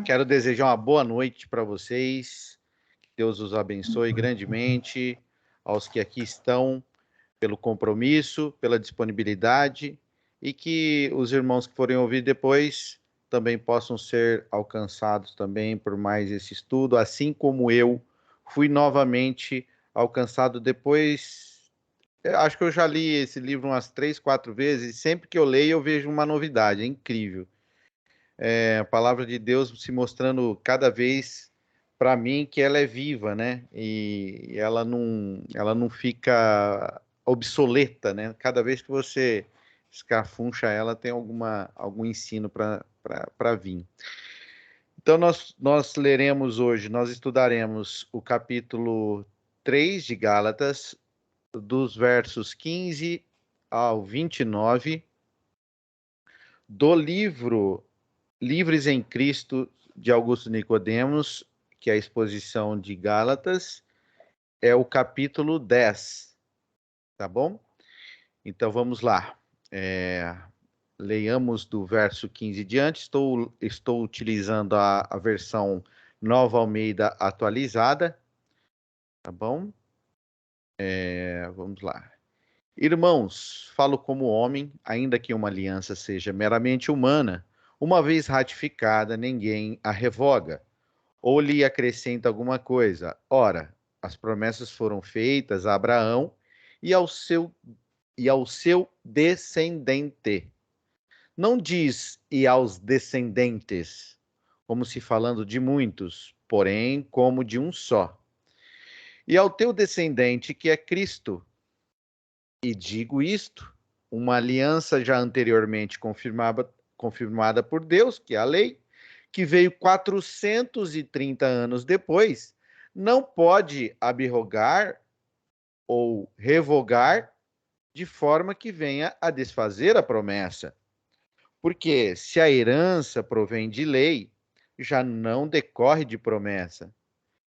Quero desejar uma boa noite para vocês. Que Deus os abençoe grandemente, aos que aqui estão, pelo compromisso, pela disponibilidade, e que os irmãos que forem ouvir depois também possam ser alcançados também por mais esse estudo, assim como eu fui novamente alcançado depois. Eu acho que eu já li esse livro umas 3, 4 vezes, e sempre que eu leio eu vejo uma novidade, é incrível. A palavra de Deus se mostrando cada vez para mim que ela é viva, né? E ela não fica obsoleta, né? Cada vez que você escafuncha ela, tem algum ensino para vir. Então, nós leremos hoje, nós estudaremos o capítulo 3 de Gálatas, dos versos 15 ao 29, do livro Livres em Cristo, de Augusto Nicodemos, que é a exposição de Gálatas, é o capítulo 10, tá bom? Então vamos lá. Leiamos do verso 15 diante. Estou utilizando a versão Nova Almeida atualizada, tá bom? Vamos lá. Irmãos, falo como homem, ainda que uma aliança seja meramente humana, uma vez ratificada, ninguém a revoga ou lhe acrescenta alguma coisa. Ora, as promessas foram feitas a Abraão e ao seu descendente. Não diz e aos descendentes, como se falando de muitos, porém como de um só. E ao teu descendente, que é Cristo. E digo isto, uma aliança já anteriormente confirmada por Deus, que é a lei, que veio 430 anos depois, não pode abrogar ou revogar de forma que venha a desfazer a promessa. Porque se a herança provém de lei, já não decorre de promessa,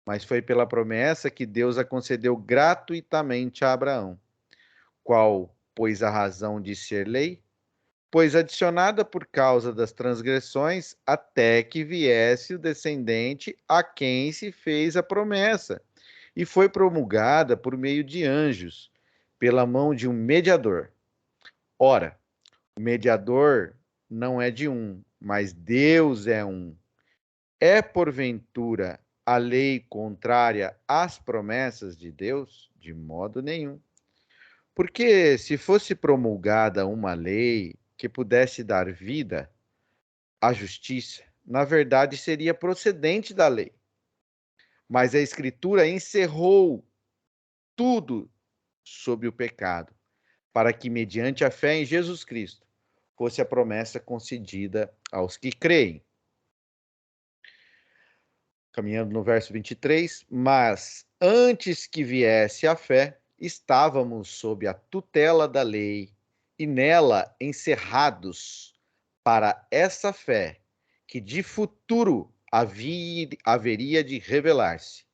mas foi pela promessa que Deus a concedeu gratuitamente a Abraão. Qual, pois, a razão de ser lei? Pois adicionada por causa das transgressões, até que viesse o descendente a quem se fez a promessa, e foi promulgada por meio de anjos, pela mão de um mediador. Ora, o mediador não é de um, mas Deus é um. É, porventura, a lei contrária às promessas de Deus? De modo nenhum. Porque se fosse promulgada uma lei que pudesse dar vida à justiça, na verdade seria procedente da lei. Mas a Escritura encerrou tudo sob o pecado, para que, mediante a fé em Jesus Cristo, fosse a promessa concedida aos que creem. Caminhando no verso 23, mas antes que viesse a fé, estávamos sob a tutela da lei e nela encerrados para essa fé que de futuro haveria de revelar-se.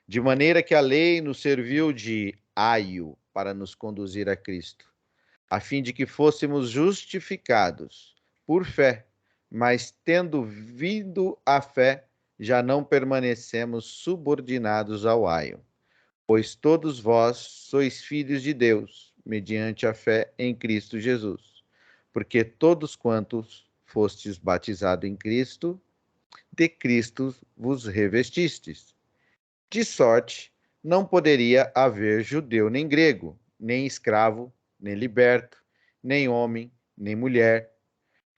De maneira que a lei nos serviu de aio para nos conduzir a Cristo, a fim de que fôssemos justificados por fé, mas tendo vindo a fé, já não permanecemos subordinados ao aio. Pois todos vós sois filhos de Deus, mediante a fé em Cristo Jesus. Porque todos quantos fostes batizados em Cristo, de Cristo vos revestistes. De sorte, não poderia haver judeu nem grego, nem escravo, nem liberto, nem homem, nem mulher,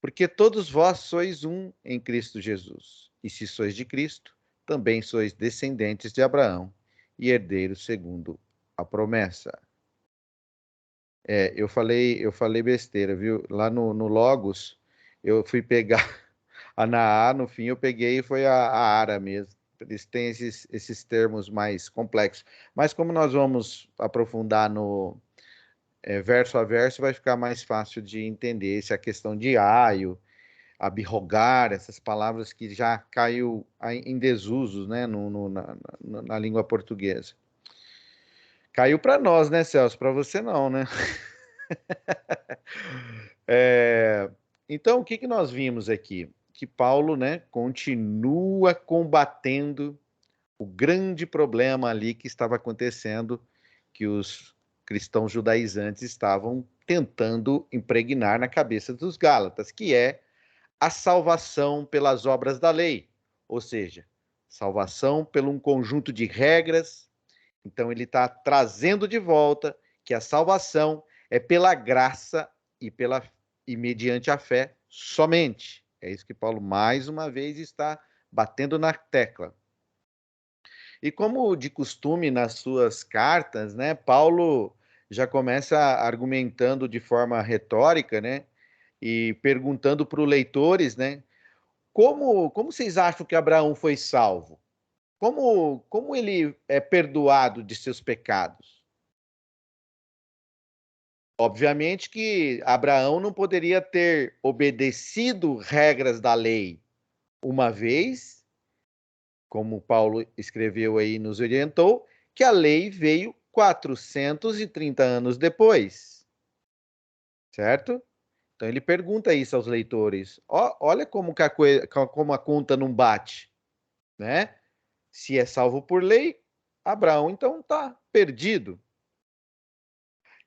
porque todos vós sois um em Cristo Jesus. E se sois de Cristo, também sois descendentes de Abraão e herdeiros segundo a promessa. Eu falei besteira, viu? Lá no Logos, eu fui pegar a Naá, no fim eu peguei e foi a Ara mesmo. Eles têm esses termos mais complexos. Mas como nós vamos aprofundar no verso a verso, vai ficar mais fácil de entender. Essa questão de aio, abirrogar, essas palavras que já caiu em desusos, né, na língua portuguesa. Caiu para nós, né, Celso? Para você não, né? Então, o que nós vimos aqui? que Paulo, né, continua combatendo o grande problema ali que estava acontecendo, que os cristãos judaizantes estavam tentando impregnar na cabeça dos Gálatas, que é a salvação pelas obras da lei, ou seja, salvação por um conjunto de regras. Então ele está trazendo de volta que a salvação é pela graça e mediante a fé somente. É isso que Paulo mais uma vez está batendo na tecla. E como de costume nas suas cartas, né, Paulo já começa argumentando de forma retórica, né, e perguntando para os leitores, né, como vocês acham que Abraão foi salvo? Como ele é perdoado de seus pecados? Obviamente que Abraão não poderia ter obedecido regras da lei uma vez, como Paulo escreveu aí, nos orientou, que a lei veio 430 anos depois, certo? Então ele pergunta isso aos leitores. Olha como a conta não bate, né? Se é salvo por lei, Abraão então está perdido.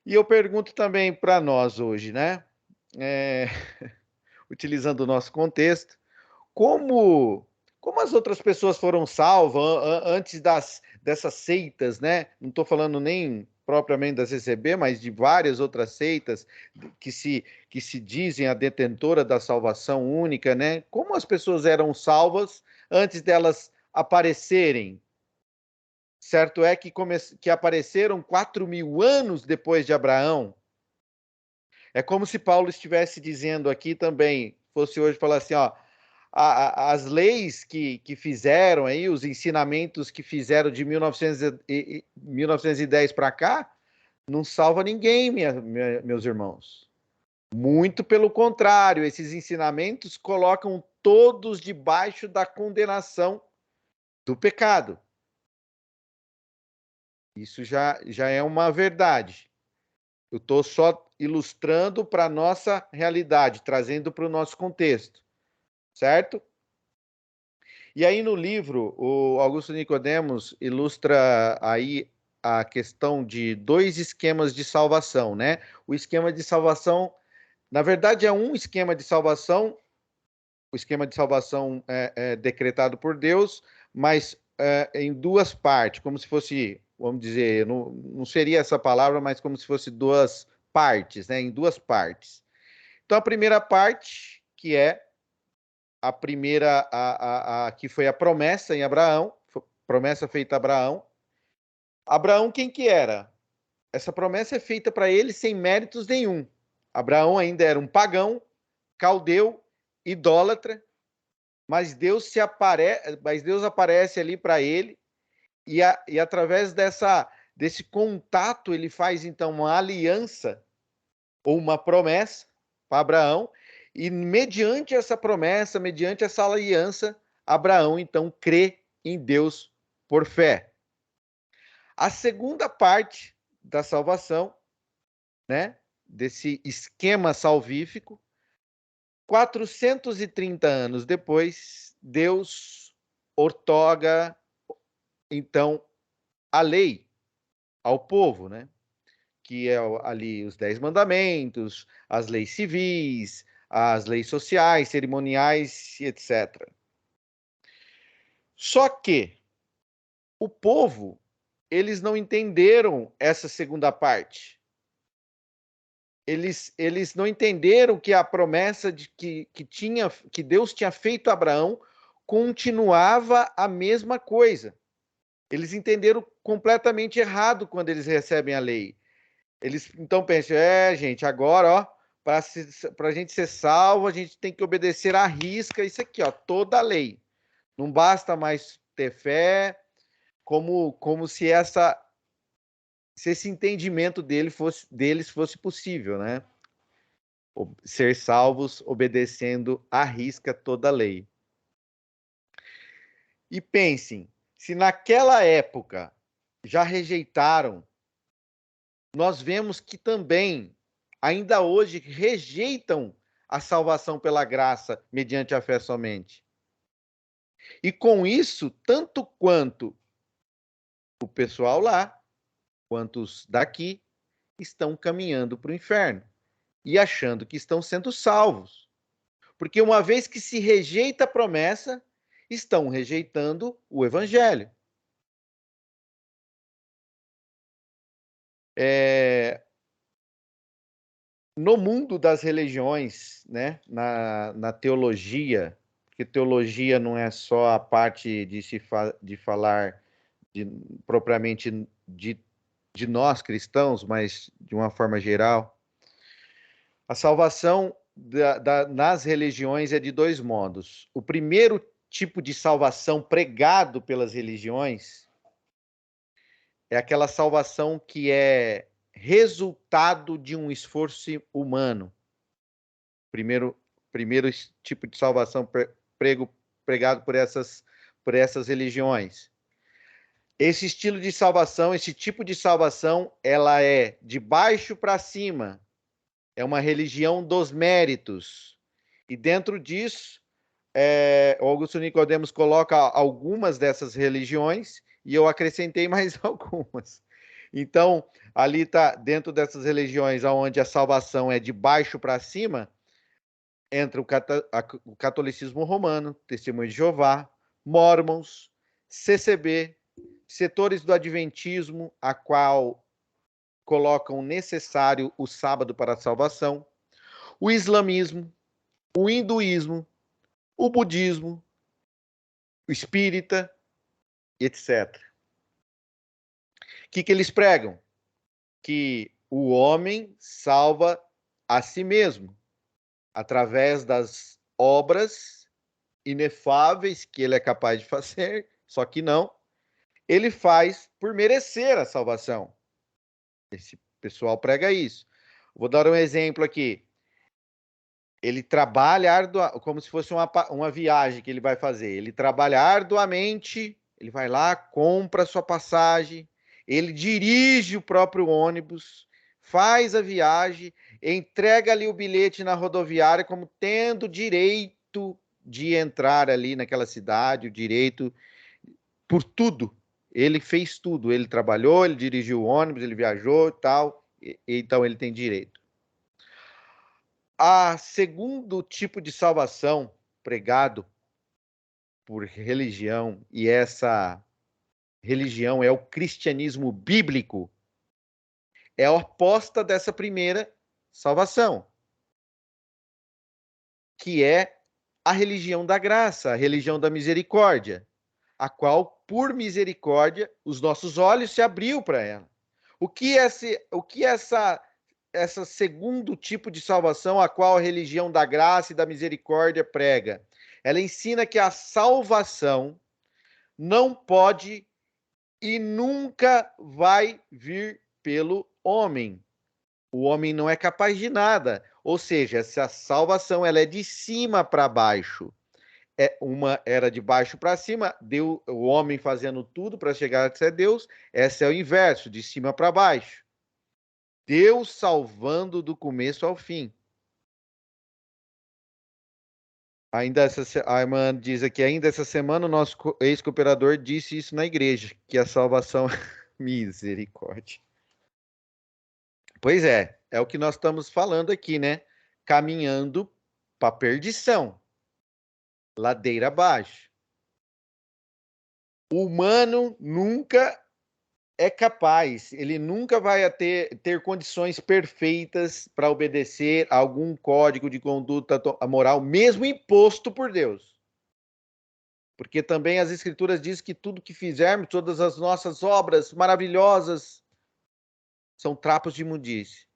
E eu pergunto também para nós hoje, né? É, utilizando o nosso contexto, como como as outras pessoas foram salvas antes dessas seitas, né? Não estou falando nem propriamente das CCB, mas de várias outras seitas que se dizem a detentora da salvação única, né? Como as pessoas eram salvas antes delas aparecerem? Certo é que apareceram 4.000 anos depois de Abraão. É como se Paulo estivesse dizendo aqui também, fosse hoje falar assim, ó, as leis que fizeram aí, os ensinamentos que fizeram de 1910 para cá, não salva ninguém, meus irmãos. Muito pelo contrário, esses ensinamentos colocam todos debaixo da condenação do pecado. Isso já é uma verdade. Eu estou só ilustrando para a nossa realidade, trazendo para o nosso contexto, certo? E aí no livro, o Augusto Nicodemos ilustra aí a questão de dois esquemas de salvação, né? O esquema de salvação, na verdade, é um esquema de salvação, o esquema de salvação é decretado por Deus, mas em duas partes, como se fosse, vamos dizer, não seria essa palavra, mas como se fosse duas partes, né? Em duas partes. Então, a primeira parte, que é a primeira, que foi a promessa em Abraão, promessa feita a Abraão. Abraão, quem que era? Essa promessa é feita para ele sem méritos nenhum. Abraão ainda era um pagão, caldeu, idólatra, mas Deus aparece ali para ele e através desse contato ele faz então uma aliança ou uma promessa para Abraão, e mediante essa promessa, mediante essa aliança, Abraão então crê em Deus por fé. A segunda parte da salvação, né, desse esquema salvífico, 430 anos depois, Deus outorga então a lei ao povo, né? Que é ali os 10 mandamentos, as leis civis, as leis sociais, cerimoniais, etc. Só que o povo, eles não entenderam essa segunda parte. Eles não entenderam que a promessa de que Deus tinha feito a Abraão continuava a mesma coisa. Eles entenderam completamente errado quando eles recebem a lei. Eles então pensam, gente, agora, ó, para a gente ser salvo, a gente tem que obedecer à risca isso aqui, ó, toda a lei. Não basta mais ter fé, como se esse entendimento deles fosse possível, né? Ser salvos obedecendo à risca toda a lei. E pensem, se naquela época já rejeitaram, nós vemos que também, ainda hoje, rejeitam a salvação pela graça, mediante a fé somente. E com isso, tanto quanto o pessoal lá, quanto os daqui, estão caminhando para o inferno e achando que estão sendo salvos. Porque uma vez que se rejeita a promessa, estão rejeitando o evangelho. No mundo das religiões, né, na teologia, porque teologia não é só a parte de falar propriamente de nós cristãos, mas de uma forma geral, a salvação nas religiões é de dois modos. O primeiro tipo de salvação pregado pelas religiões é aquela salvação que é resultado de um esforço humano. Primeiro tipo de salvação pregado por essas religiões. Esse estilo de salvação, esse tipo de salvação, ela é de baixo para cima. É uma religião dos méritos. E dentro disso, o Augusto Nicodemos coloca algumas dessas religiões e eu acrescentei mais algumas. Então, ali está, dentro dessas religiões onde a salvação é de baixo para cima, entra o catolicismo romano, Testemunho de Jeová, Mormons, CCB, setores do adventismo, a qual colocam necessário o sábado para a salvação, o islamismo, o hinduísmo, o budismo, o espírita, etc. O que eles pregam? Que o homem salva a si mesmo, através das obras inefáveis que ele é capaz de fazer, só que não, ele faz por merecer a salvação. Esse pessoal prega isso. Vou dar um exemplo aqui. Ele trabalha como se fosse uma viagem que ele vai fazer. Ele trabalha arduamente, ele vai lá, compra a sua passagem, ele dirige o próprio ônibus, faz a viagem, entrega ali o bilhete na rodoviária como tendo direito de entrar ali naquela cidade, o direito por tudo. Ele fez tudo. Ele trabalhou, ele dirigiu o ônibus, ele viajou e tal. Então ele tem direito. A segundo tipo de salvação pregado por religião, e essa religião é o cristianismo bíblico, é a oposta dessa primeira salvação, que é a religião da graça, a religião da misericórdia, a qual, por misericórdia, os nossos olhos se abriu para ela. O que essa segundo tipo de salvação, a qual a religião da graça e da misericórdia prega? Ela ensina que a salvação não pode e nunca vai vir pelo homem. O homem não é capaz de nada. Ou seja, essa salvação ela é de cima para baixo. Uma era de baixo para cima, deu o homem fazendo tudo para chegar a ser Deus. Essa é o inverso, de cima para baixo. Deus salvando do começo ao fim. A irmã diz aqui, ainda essa semana o nosso ex-cooperador disse isso na igreja, que a salvação misericórdia. Pois é o que nós estamos falando aqui, né? Caminhando para perdição. Ladeira abaixo. O humano nunca é capaz, ele nunca vai ter condições perfeitas para obedecer a algum código de conduta moral, mesmo imposto por Deus. Porque também as Escrituras dizem que tudo que fizermos, todas as nossas obras maravilhosas, são trapos de imundície.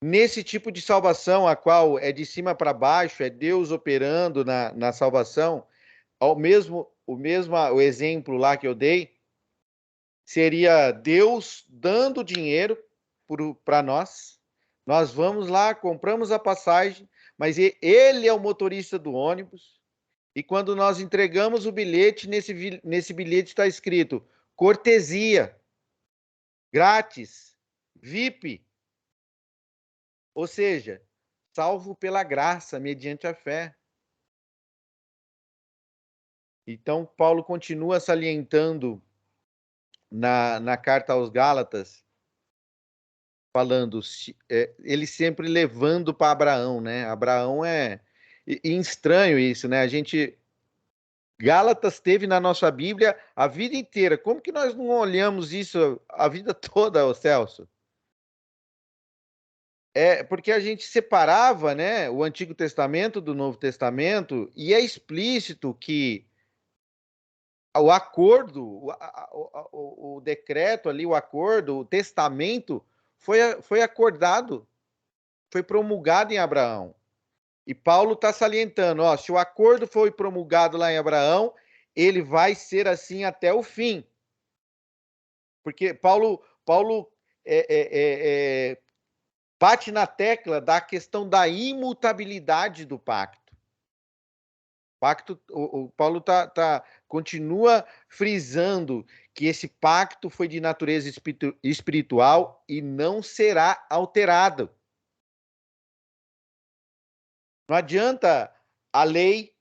Nesse tipo de salvação, a qual é de cima para baixo, é Deus operando na salvação, o exemplo lá que eu dei, seria Deus dando dinheiro para nós. Nós vamos lá, compramos a passagem, mas ele é o motorista do ônibus. E quando nós entregamos o bilhete, nesse bilhete está escrito cortesia, grátis, VIP. Ou seja, salvo pela graça, mediante a fé. Então, Paulo continua salientando na carta aos Gálatas, falando, ele sempre levando para Abraão, né? Abraão e estranho isso, né? Gálatas teve na nossa Bíblia a vida inteira. Como que nós não olhamos isso a vida toda, ô Celso? É porque a gente separava, né, o Antigo Testamento do Novo Testamento, e é explícito que o acordo, o decreto ali, o acordo, o testamento foi acordado, foi promulgado em Abraão. E Paulo está salientando, ó, se o acordo foi promulgado lá em Abraão, ele vai ser assim até o fim. Porque Paulo bate na tecla da questão da imutabilidade do pacto. O Paulo continua frisando que esse pacto foi de natureza espiritual e não será alterado. Não adianta a lei,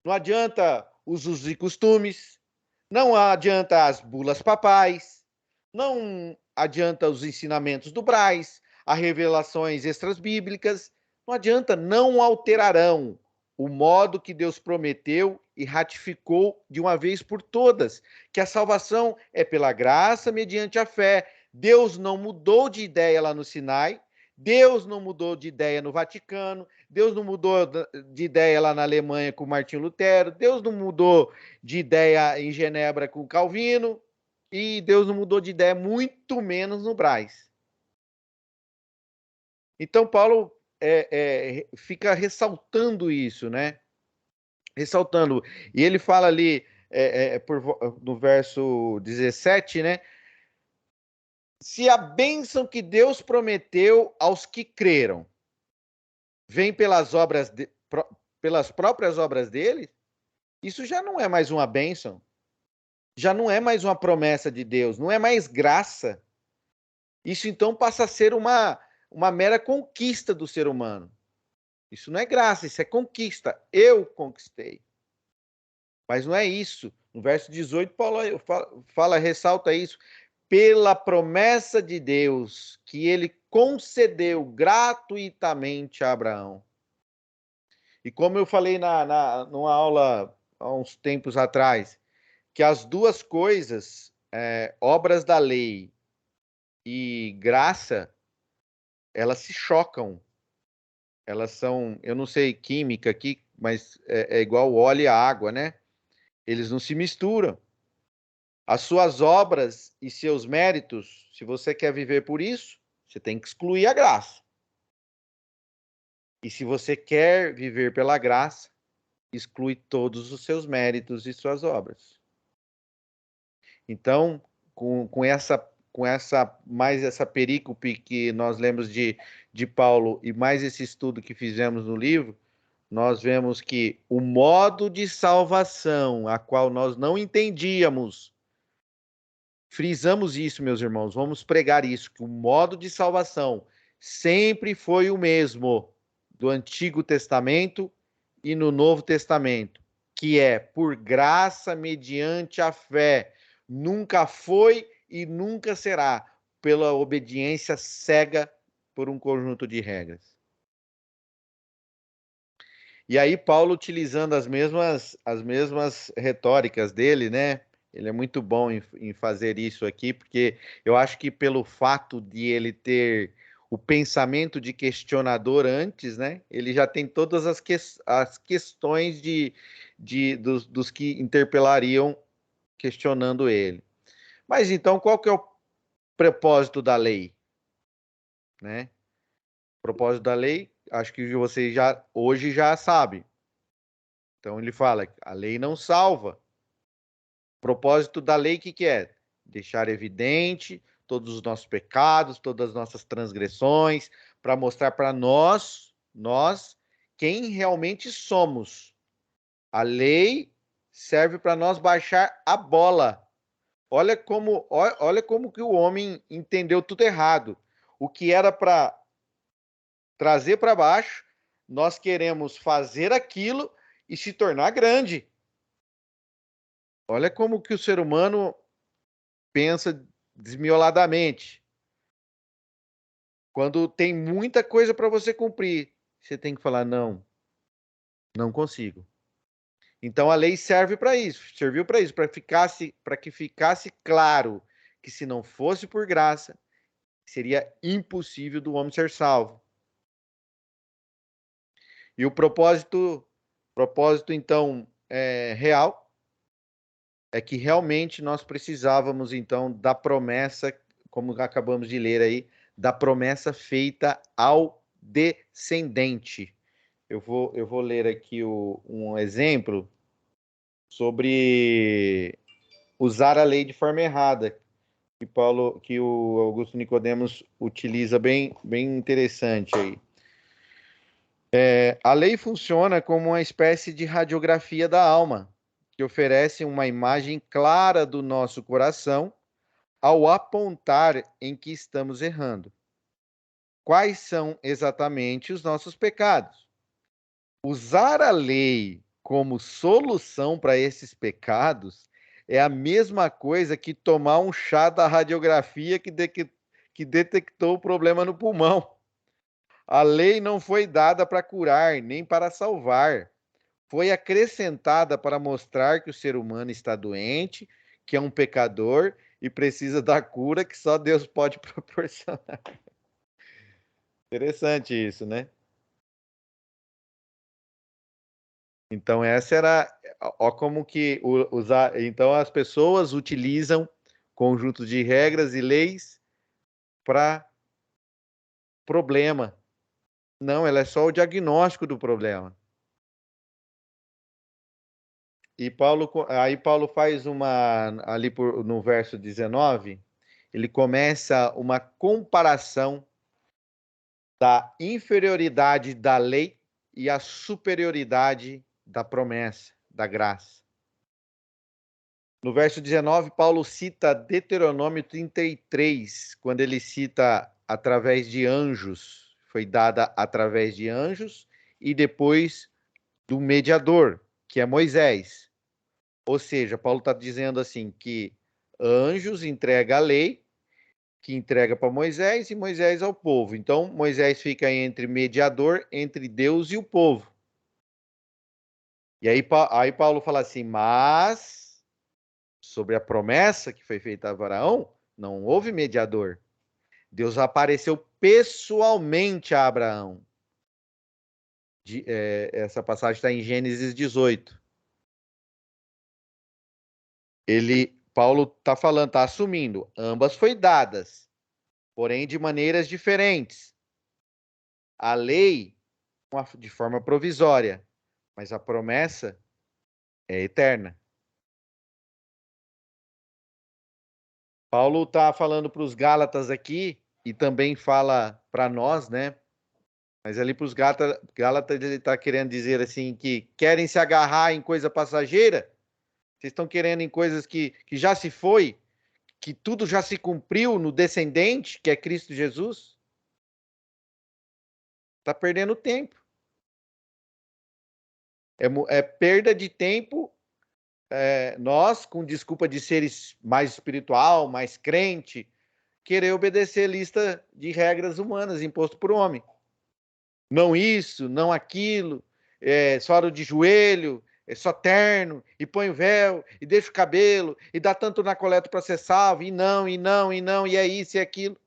não adianta os usos e costumes, não adianta as bulas papais, não adianta os ensinamentos do Braz, as revelações extrabíblicas, não adianta, não alterarão o modo que Deus prometeu e ratificou de uma vez por todas, que a salvação é pela graça mediante a fé. Deus não mudou de ideia lá no Sinai, Deus não mudou de ideia no Vaticano, Deus não mudou de ideia lá na Alemanha com Martinho Lutero, Deus não mudou de ideia em Genebra com Calvino, e Deus não mudou de ideia, muito menos no Braz. Então, Paulo fica ressaltando isso, né? Ressaltando. E ele fala ali no verso 17, né? Se a bênção que Deus prometeu aos que creram vem pelas próprias obras dele, isso já não é mais uma bênção, já não é mais uma promessa de Deus, não é mais graça. Isso então passa a ser uma mera conquista do ser humano. Isso não é graça, isso é conquista. Eu conquistei. Mas não é isso. No verso 18, Paulo ressalta isso. Pela promessa de Deus que ele concedeu gratuitamente a Abraão. E como eu falei numa aula há uns tempos atrás, que as duas coisas, obras da lei e graça, elas se chocam. Elas são, eu não sei química aqui, mas é igual o óleo e a água, né? Eles não se misturam. As suas obras e seus méritos, se você quer viver por isso, você tem que excluir a graça. E se você quer viver pela graça, exclui todos os seus méritos e suas obras. Então, com essa perícope que nós lemos de Paulo e mais esse estudo que fizemos no livro, nós vemos que o modo de salvação, a qual nós não entendíamos, frisamos isso, meus irmãos, vamos pregar isso, que o modo de salvação sempre foi o mesmo do Antigo Testamento e no Novo Testamento, que é por graça mediante a fé. Nunca foi e nunca será pela obediência cega por um conjunto de regras. E aí Paulo utilizando as mesmas retóricas dele, né? Ele é muito bom em fazer isso aqui, porque eu acho que pelo fato de ele ter o pensamento de questionador antes, né? Ele já tem todas as questões dos que interpelariam questionando ele. Mas então, qual que é o propósito da lei? Né? O propósito da lei, acho que vocês hoje já sabem. Então ele fala que a lei não salva. O propósito da lei, o que é? Deixar evidente todos os nossos pecados, todas as nossas transgressões, para mostrar para nós, quem realmente somos. A lei serve para nós baixar a bola. Olha como que o homem entendeu tudo errado. O que era para trazer para baixo, nós queremos fazer aquilo e se tornar grande. Olha como que o ser humano pensa desmioladamente. Quando tem muita coisa para você cumprir, você tem que falar: não, não consigo. Então a lei serve para isso, serviu para isso, para que ficasse claro que se não fosse por graça, seria impossível do homem ser salvo. E o propósito então real é que realmente nós precisávamos então da promessa, como acabamos de ler aí, da promessa feita ao descendente. Eu vou ler aqui um exemplo sobre usar a lei de forma errada, que o Augusto Nicodemos utiliza bem interessante aí. A lei funciona como uma espécie de radiografia da alma, que oferece uma imagem clara do nosso coração ao apontar em que estamos errando. Quais são exatamente os nossos pecados? Usar a lei como solução para esses pecados é a mesma coisa que tomar um chá da radiografia que detectou o problema no pulmão. A lei não foi dada para curar, nem para salvar. Foi acrescentada para mostrar que o ser humano está doente, que é um pecador e precisa da cura que só Deus pode proporcionar. Interessante isso, né? Então essa era, ó, como que usar, então as pessoas utilizam conjuntos de regras e leis para problema. Não, ela é só o diagnóstico do problema. E Paulo faz no verso 19, ele começa uma comparação da inferioridade da lei e a superioridade da promessa, da graça. No verso 19, Paulo cita Deuteronômio 33, quando ele cita através de anjos, foi dada através de anjos e depois do mediador, que é Moisés. Ou seja, Paulo está dizendo assim que anjos entrega a lei, que entrega para Moisés e Moisés ao povo. Então, Moisés fica entre mediador entre Deus e o povo. E aí Paulo fala assim, mas sobre a promessa que foi feita a Abraão, não houve mediador. Deus apareceu pessoalmente a Abraão. Essa passagem está em Gênesis 18. Paulo está falando, está assumindo, ambas foi dadas, porém de maneiras diferentes. A lei de forma provisória, mas a promessa é eterna. Paulo está falando para os Gálatas aqui e também fala para nós, né? Mas ali para os Gálatas ele está querendo dizer assim que querem se agarrar em coisa passageira. Vocês estão querendo em coisas que já se foi, que tudo já se cumpriu no descendente, que é Cristo Jesus. Está perdendo tempo. É perda de tempo. Nós, com desculpa de seres mais espiritual, mais crente, querer obedecer lista de regras humanas imposto por homem. Não isso, não aquilo, só aro de joelho, só terno, e põe o véu, e deixa o cabelo, e dá tanto na coleta para ser salvo, e não, e não, e não, e é isso e aquilo.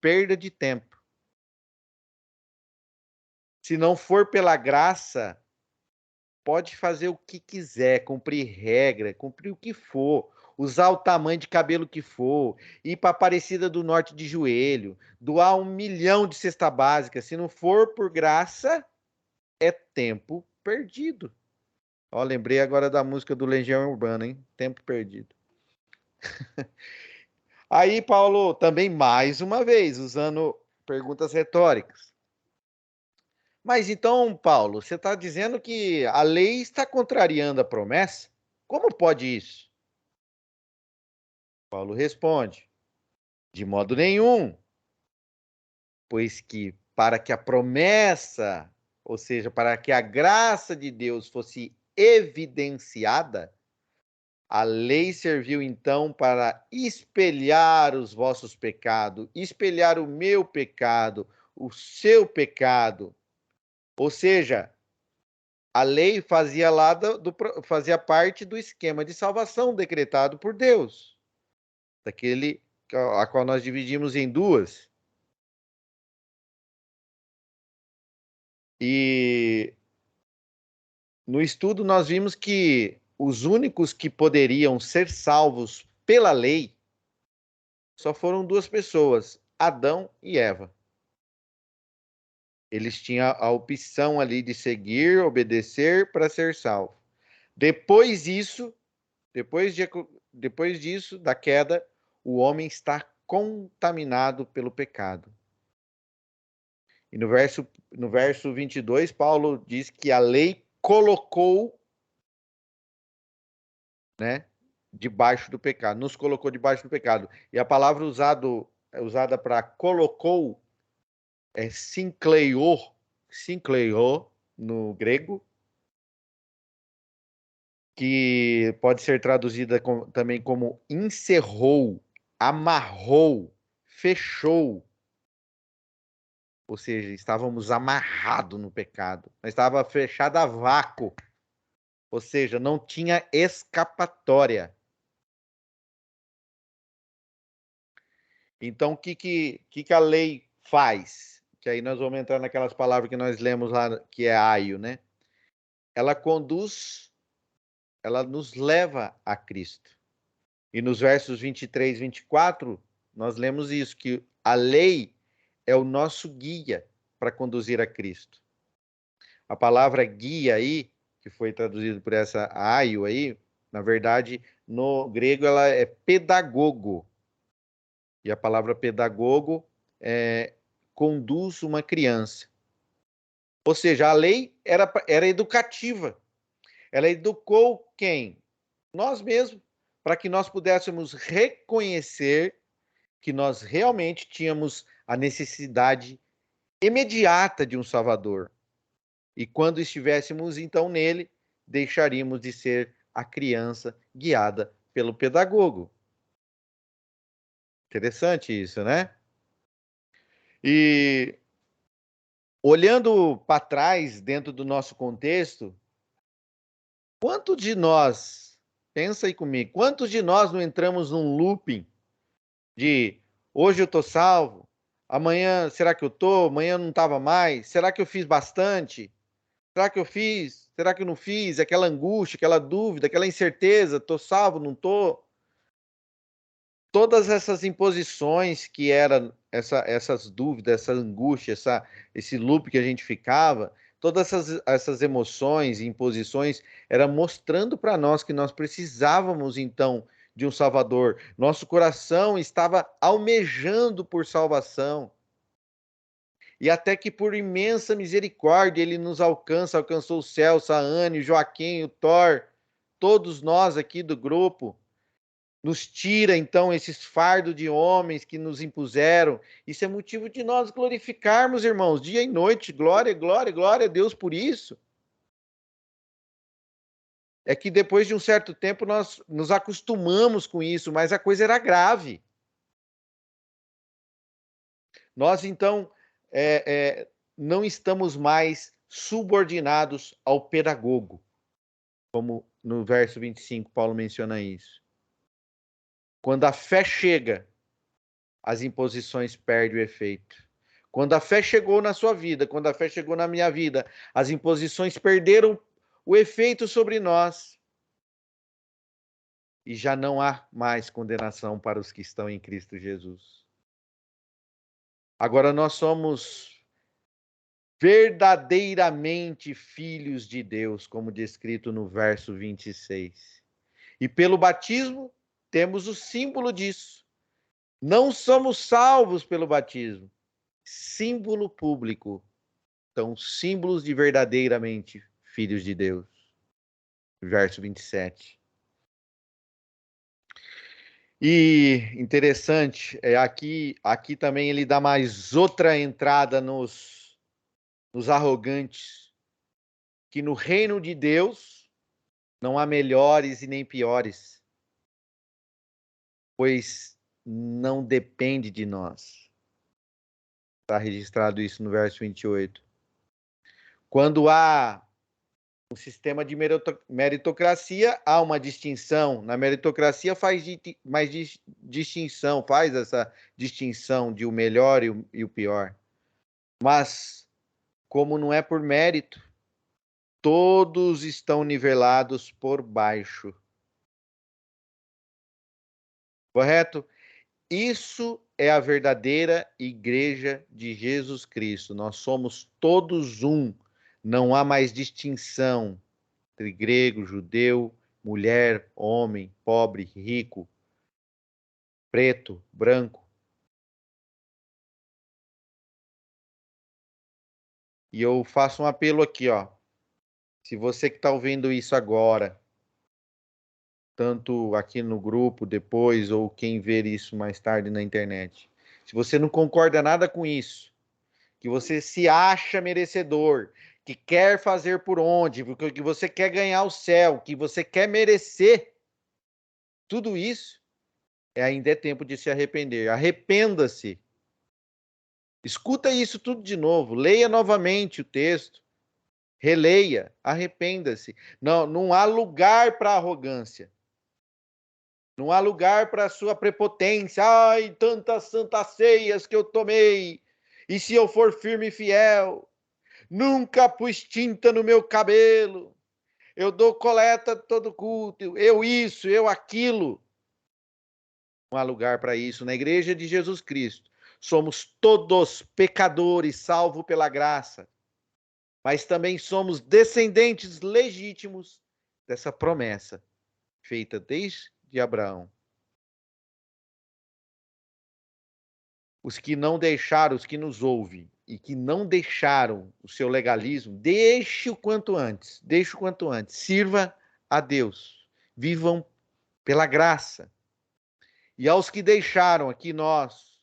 Perda de tempo. Se não for pela graça, pode fazer o que quiser, cumprir regra, cumprir o que for, usar o tamanho de cabelo que for, ir para Aparecida do Norte de joelho, doar 1 milhão de cesta básica. Se não for por graça, é tempo perdido. Ó, lembrei agora da música do Legião Urbana, hein? Tempo perdido. Aí, Paulo, também mais uma vez, usando perguntas retóricas. Mas então, Paulo, você está dizendo que a lei está contrariando a promessa? Como pode isso? Paulo responde: de modo nenhum, pois que para que a promessa, ou seja, para que a graça de Deus fosse evidenciada, a lei serviu então para espelhar os vossos pecados, espelhar o meu pecado, o seu pecado. Ou seja, a lei fazia parte do esquema de salvação decretado por Deus, daquele a qual nós dividimos em duas. E no estudo nós vimos que os únicos que poderiam ser salvos pela lei só foram duas pessoas, Adão e Eva. Eles tinham a opção ali de seguir, obedecer para ser salvo. Depois disso, depois disso, da queda, o homem está contaminado pelo pecado. E no verso 22, Paulo diz que a lei colocou, né, debaixo do pecado, nos colocou debaixo do pecado. E a palavra usada para colocou é sinkleiô no grego, que pode ser traduzida também como encerrou, amarrou, fechou. Ou seja, estávamos amarrados no pecado. Mas estava fechado a vácuo. Ou seja, não tinha escapatória. Então, o que a lei faz? Que aí nós vamos entrar naquelas palavras que nós lemos lá, que é aio, né? Ela conduz, ela nos leva a Cristo. E nos versos 23 e 24, nós lemos isso, que a lei é o nosso guia para conduzir a Cristo. A palavra guia aí, que foi traduzida por essa aio aí, na verdade, no grego ela é pedagogo. E a palavra pedagogo conduz uma criança. Ou seja, a lei era educativa. Ela educou quem? Nós mesmos, para que nós pudéssemos reconhecer que nós realmente tínhamos a necessidade imediata de um Salvador. E quando estivéssemos então nele, deixaríamos de ser a criança guiada pelo pedagogo. Interessante isso, né? E olhando para trás, dentro do nosso contexto, quanto de nós, pensa aí comigo, quantos de nós não entramos num looping de hoje eu estou salvo, amanhã será que eu estou, amanhã não estava mais, será que eu fiz bastante? Será que eu fiz? Será que eu não fiz? Aquela angústia, aquela dúvida, aquela incerteza, estou salvo, não estou? Todas essas imposições que eram essas dúvidas, essa angústia, esse loop que a gente ficava, todas essas emoções e imposições, era mostrando para nós que nós precisávamos, então, de um Salvador. Nosso coração estava almejando por salvação. E até que por imensa misericórdia ele nos alcançou o Celso, a Anne, o Joaquim, o Thor, todos nós aqui do grupo, nos tira então esses fardos de homens que nos impuseram. Isso é motivo de nós glorificarmos, irmãos, dia e noite. Glória, glória, glória a Deus por isso. É que depois de um certo tempo nós nos acostumamos com isso, mas a coisa era grave. Nós então não estamos mais subordinados ao pedagogo, como no verso 25 Paulo menciona isso. Quando a fé chega, as imposições perdem o efeito. Quando a fé chegou na sua vida, quando a fé chegou na minha vida, as imposições perderam o efeito sobre nós. E já não há mais condenação para os que estão em Cristo Jesus. Agora nós somos verdadeiramente filhos de Deus, como descrito no verso 26. E pelo batismo, temos o símbolo disso. Não somos salvos pelo batismo. Símbolo público. Então, símbolos de verdadeiramente filhos de Deus. Verso 27. E interessante, aqui também ele dá mais outra entrada nos arrogantes, que no reino de Deus não há melhores e nem piores, pois não depende de nós. Está registrado isso no verso 28. Quando há um sistema de meritocracia, há uma distinção. Na meritocracia faz mais distinção, faz essa distinção de o melhor e o pior. Mas, como não é por mérito, todos estão nivelados por baixo. Correto? Isso é a verdadeira igreja de Jesus Cristo. Nós somos todos um. Não há mais distinção entre grego, judeu, mulher, homem, pobre, rico, preto, branco. E eu faço um apelo aqui, ó. Se você que está ouvindo isso agora, tanto aqui no grupo depois, ou quem ver isso mais tarde na internet, se você não concorda nada com isso, que você se acha merecedor, que quer fazer por onde, que você quer ganhar o céu, que você quer merecer, tudo isso, ainda é tempo de se arrepender. Arrependa-se. Escuta isso tudo de novo, leia novamente o texto, releia, arrependa-se. Não há lugar para arrogância. Não há lugar para sua prepotência. Ai, tantas santas ceias que eu tomei. E se eu for firme e fiel? Nunca pus tinta no meu cabelo. Eu dou coleta todo culto. Eu isso, eu aquilo. Não há lugar para isso. Na igreja de Jesus Cristo, somos todos pecadores, salvo pela graça. Mas também somos descendentes legítimos dessa promessa feita desde Abraão. Os que não deixaram, os que nos ouvem e que não deixaram o seu legalismo, deixe o quanto antes, sirva a Deus, vivam pela graça. E aos que deixaram, aqui nós,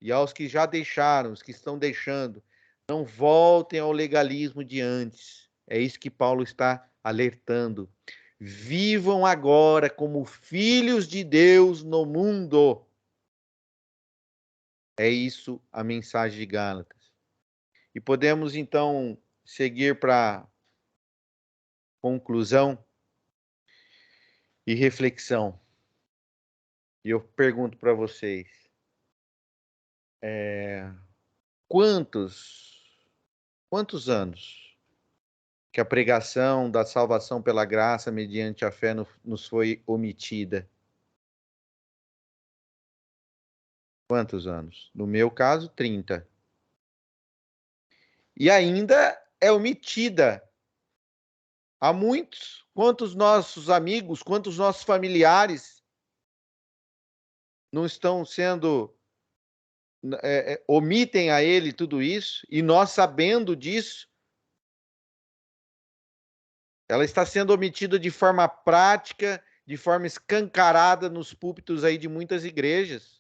e aos que já deixaram, os que estão deixando, não voltem ao legalismo de antes. É isso que Paulo está alertando. Vivam agora como filhos de Deus no mundo. É isso a mensagem de Gálatas. E podemos então seguir para conclusão e reflexão. E eu pergunto para vocês: quantos anos que a pregação da salvação pela graça mediante a fé nos foi omitida? Quantos anos? No meu caso, 30. E ainda é omitida. Há muitos, quantos nossos amigos, quantos nossos familiares não estão sendo, omitem a ele tudo isso, e nós sabendo disso, ela está sendo omitida de forma prática, de forma escancarada nos púlpitos aí de muitas igrejas,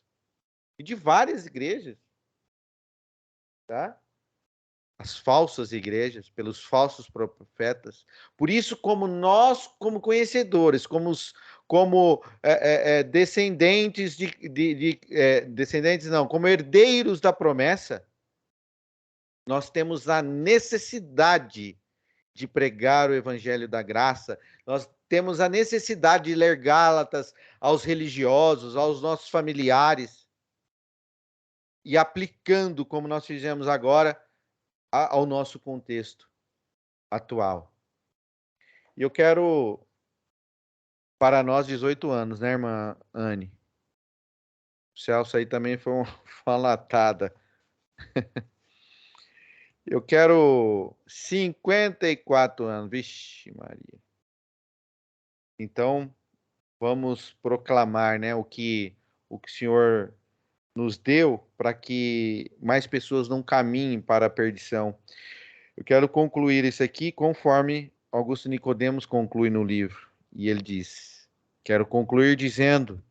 e de várias igrejas, tá? As falsas igrejas, pelos falsos profetas. Por isso, como nós, como conhecedores, como descendentes descendentes não, como herdeiros da promessa, nós temos a necessidade de pregar o evangelho da graça, nós temos a necessidade de ler Gálatas aos religiosos, aos nossos familiares, e aplicando, como nós fizemos agora, ao nosso contexto atual. E eu quero, para nós, 18 anos, né, irmã Anne? O Celso aí também foi uma latada. Eu quero 54 anos. Vixe, Maria. Então, vamos proclamar, né, o que o Senhor nos deu para que mais pessoas não caminhem para a perdição. Eu quero concluir isso aqui conforme Augusto Nicodemos conclui no livro. E ele diz: quero concluir dizendo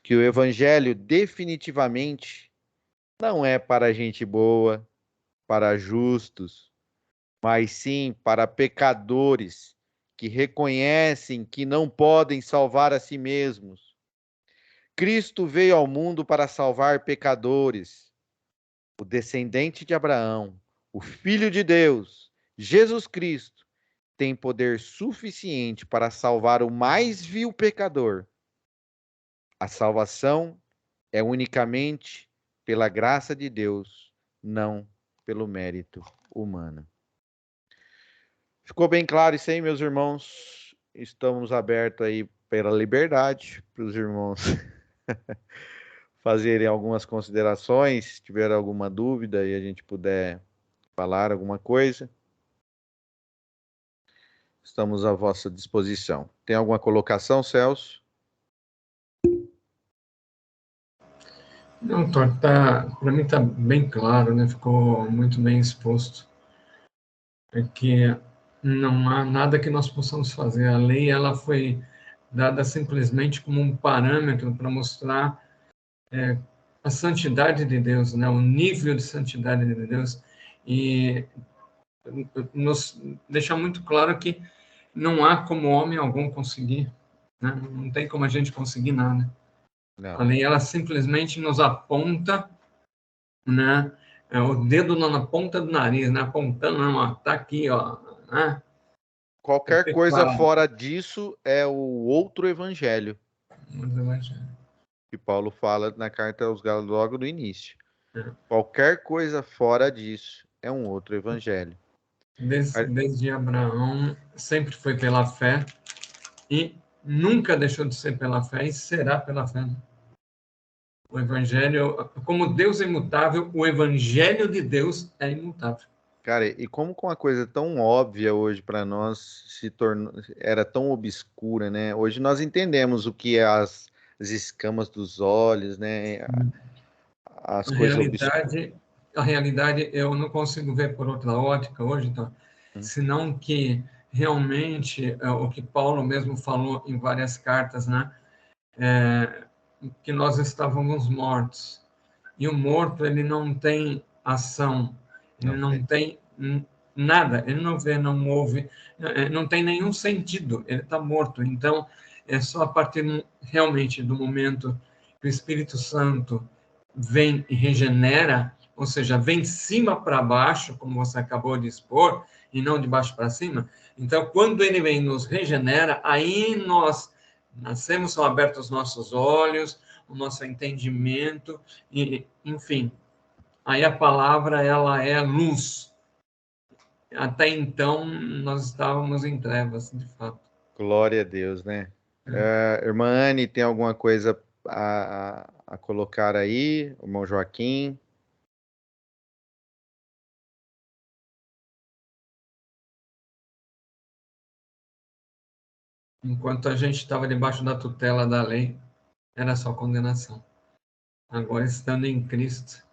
que o evangelho definitivamente não é para gente boa, para justos, mas sim para pecadores que reconhecem que não podem salvar a si mesmos. Cristo veio ao mundo para salvar pecadores. O descendente de Abraão, o Filho de Deus, Jesus Cristo, tem poder suficiente para salvar o mais vil pecador. A salvação é unicamente pela graça de Deus, não pelo mérito humano. Ficou bem claro isso aí, meus irmãos? Estamos abertos aí pela liberdade para os irmãos fazerem algumas considerações, se tiver alguma dúvida e a gente puder falar alguma coisa. Estamos à vossa disposição. Tem alguma colocação, Celso? Não, para mim está bem claro, né? Ficou muito bem exposto. É que não há nada que nós possamos fazer. A lei ela foi dada simplesmente como um parâmetro para mostrar a santidade de Deus, né? O nível de santidade de Deus, e nos deixa muito claro que não há como homem algum conseguir, né? Não tem como a gente conseguir nada. Não. A lei ela simplesmente nos aponta, né? O dedo na ponta do nariz, né? Apontando, não, tá aqui, ó, né? Qualquer coisa fora disso é o outro evangelho. Que Paulo fala na carta aos Gálatas logo no início. Qualquer coisa fora disso é um outro evangelho. Desde Abraão, sempre foi pela fé e nunca deixou de ser pela fé e será pela fé. O evangelho, como Deus é imutável, o evangelho de Deus é imutável. Cara, e como com uma coisa tão óbvia hoje para nós se tornou, era tão obscura, né? Hoje nós entendemos o que é as escamas dos olhos, né? As coisas obscuras. A realidade eu não consigo ver por outra ótica hoje, tá? Senão que realmente o que Paulo mesmo falou em várias cartas, né? Que nós estávamos mortos. E o morto, ele não tem ação, ele não tem nada, ele não vê, não ouve, não tem nenhum sentido, ele está morto. Então, é só a partir realmente do momento que o Espírito Santo vem e regenera, ou seja, vem de cima para baixo, como você acabou de expor, e não de baixo para cima. Então, quando ele vem e nos regenera, aí nós nascemos, são abertos os nossos olhos, o nosso entendimento, e, enfim, aí a palavra ela é luz. Até então, nós estávamos em trevas, de fato. Glória a Deus, né? Irmã Anne, tem alguma coisa a colocar aí? Irmão Joaquim? Enquanto a gente estava debaixo da tutela da lei, era só condenação. Agora, estando em Cristo,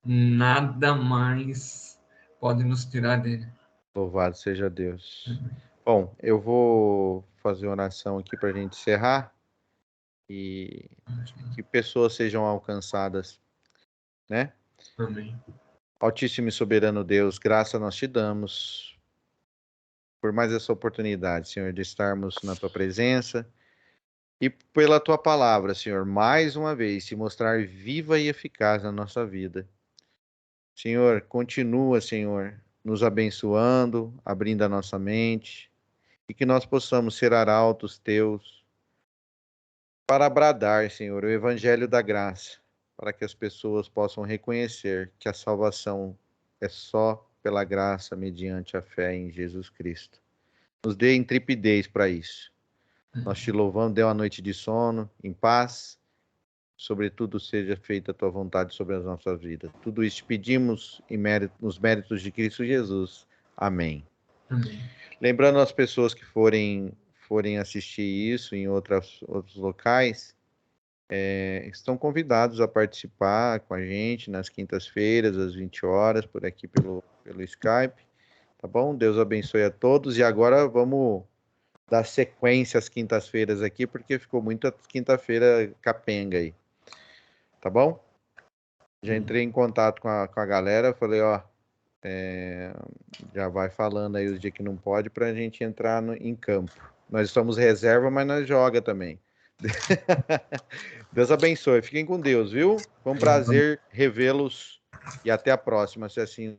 nada mais pode nos tirar dele. Louvado seja Deus. Bom, eu vou fazer uma oração aqui para a gente encerrar e que pessoas sejam alcançadas, né? Amém. Altíssimo e soberano Deus, graça nós te damos por mais essa oportunidade, Senhor, de estarmos na tua presença e pela tua palavra, Senhor, mais uma vez se mostrar viva e eficaz na nossa vida. Senhor, continua, Senhor, nos abençoando, abrindo a nossa mente e que nós possamos ser arautos teus para bradar, Senhor, o evangelho da graça, para que as pessoas possam reconhecer que a salvação é só pela graça mediante a fé em Jesus Cristo. Nos dê intrepidez para isso. Nós te louvamos, dê uma noite de sono, em paz. Sobretudo, seja feita a tua vontade sobre as nossas vidas. Tudo isso te pedimos nos méritos de Cristo Jesus. Amém. Amém. Lembrando as pessoas que forem assistir isso em outros locais, estão convidados a participar com a gente nas quintas-feiras, às 20 horas, por aqui pelo Skype. Tá bom? Deus abençoe a todos. E agora vamos dar sequência às quintas-feiras aqui, porque ficou muita quinta-feira capenga aí. Tá bom? Já entrei em contato com a galera, falei, ó, já vai falando aí os dias que não pode pra gente entrar em campo. Nós somos reserva, mas nós joga também. Deus abençoe. Fiquem com Deus, viu? Foi um prazer revê-los e até a próxima, se assim